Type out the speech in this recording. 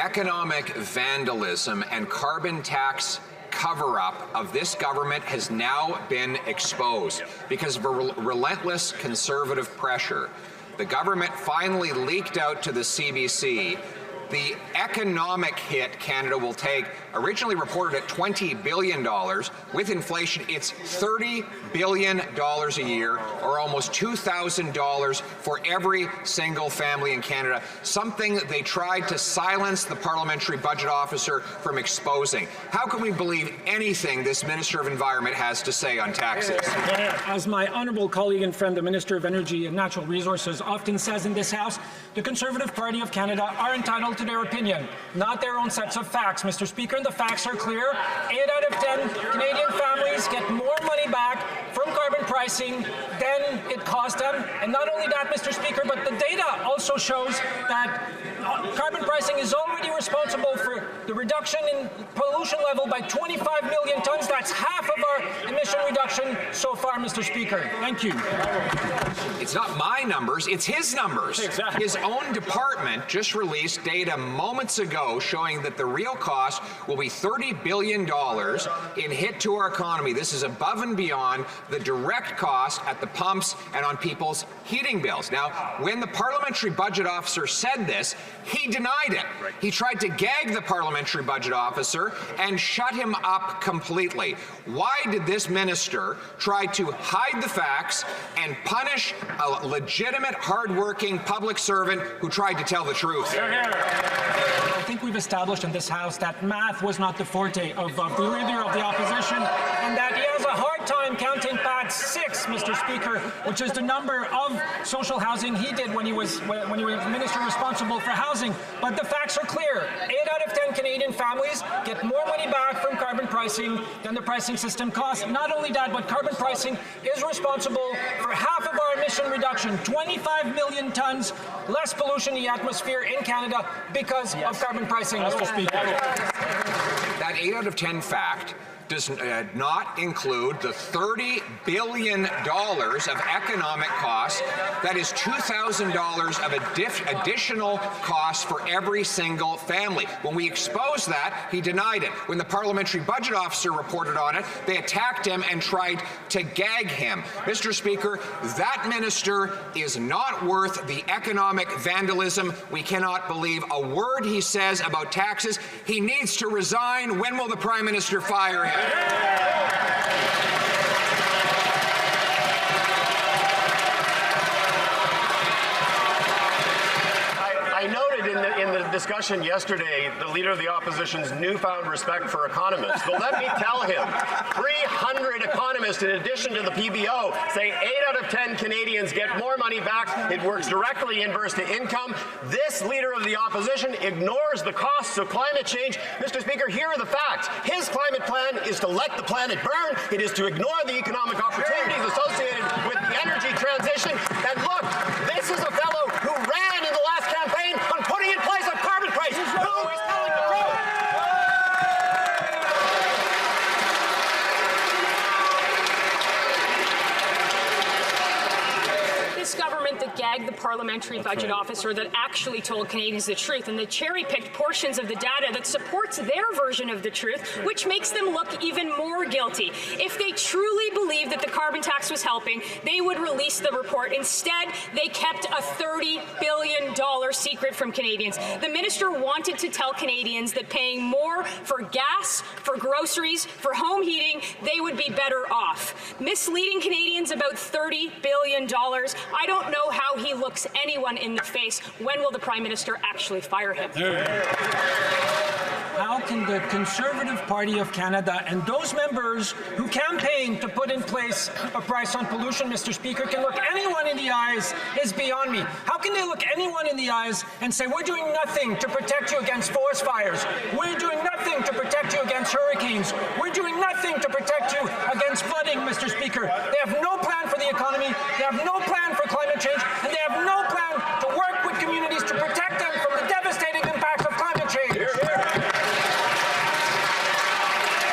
economic vandalism and carbon tax cover-up of this government has now been exposed because of a relentless conservative pressure. The government finally leaked out to the CBC the economic hit Canada will take, originally reported at $20 billion. With inflation, it's $30 billion a year, or almost $2,000 for every single family in Canada, something they tried to silence the Parliamentary Budget Officer from exposing. How can we believe anything this Minister of Environment has to say on taxes? As my honourable colleague and friend, the Minister of Energy and Natural Resources, often says in this House, the Conservative Party of Canada are entitled to their opinion, not their own sets of facts. Mr. Speaker, and the facts are clear. 8 out of 10 Canadian families get more money back from carbon pricing than it cost them. And not only that, Mr. Speaker, but the data also shows that carbon pricing is already responsible for the reduction in pollution level by 25 million tons. That's half of our emission reduction so far, Mr. Speaker. Thank you. It's not my numbers, it's his numbers. Exactly. His own department just released data moments ago showing that the real cost will be $30 billion in hit to our economy. This is above and beyond the direct cost at the pumps and on people's heating bills. Now, when the Parliamentary Budget Officer said this, he denied it. He tried to gag the Parliamentary Budget Officer and shut him up completely. Why did this minister try to hide the facts and punish a legitimate, hard-working public servant who tried to tell the truth? I think we've established in this House that math was not the forte of the leader of the opposition, and that he has a hard time counting past 6, Mr. Speaker, which is the number of social housing he did when he was minister responsible for housing. But the facts are clear. 8 out of 10 Canadian families get more money back from carbon pricing than the pricing system costs. Not only that, but carbon pricing is responsible for half of our emission reduction, 25 million tons less pollution in the atmosphere in Canada because of carbon pricing, Mr. Speaker. That 8 out of 10 fact does not include the $30 billion of economic costs. That is $2,000 of additional costs for every single family. When we exposed that, he denied it. When the Parliamentary Budget Officer reported on it, they attacked him and tried to gag him. Mr. Speaker, that minister is not worth the economic vandalism. We cannot believe a word he says about taxes. He needs to resign. When will the Prime Minister fire him? I noted in the discussion yesterday the Leader of the Opposition's newfound respect for economists. But let me tell him, 300 economists in addition to the PBO say 8 out of 10 Canadians get more money back. It works directly inverse to income. This Leader of the Opposition ignores the costs of climate change. Mr. Speaker, here are the facts. His climate plan is to let the planet burn. It is to ignore the economic opportunities associated with the energy transition. And look, this is a fellow who ran in the last campaign on putting in place a carbon price. Who is telling the truth? This government that gagged the Parliamentary Budget Officer that actually told Canadians the truth, and they cherry-picked portions of the data that supports their version of the truth, which makes them look even more guilty. If they truly believed that the carbon tax was helping, they would release the report. Instead, they kept a $30 billion secret from Canadians. The minister wanted to tell Canadians that paying more for gas, for groceries, for home heating, they would be better off. Misleading Canadians about $30 billion. I don't know how he looks anyone in the face. When will the Prime Minister actually fire him? How can the Conservative Party of Canada and those members who campaigned to put in place a price on pollution, Mr. Speaker, can look anyone in the eyes is beyond me. How can they look anyone in the eyes and say, we're doing nothing to protect you against forest fires. We're doing nothing to protect you against hurricanes. We're doing nothing to protect you against flooding, Mr. Speaker. They have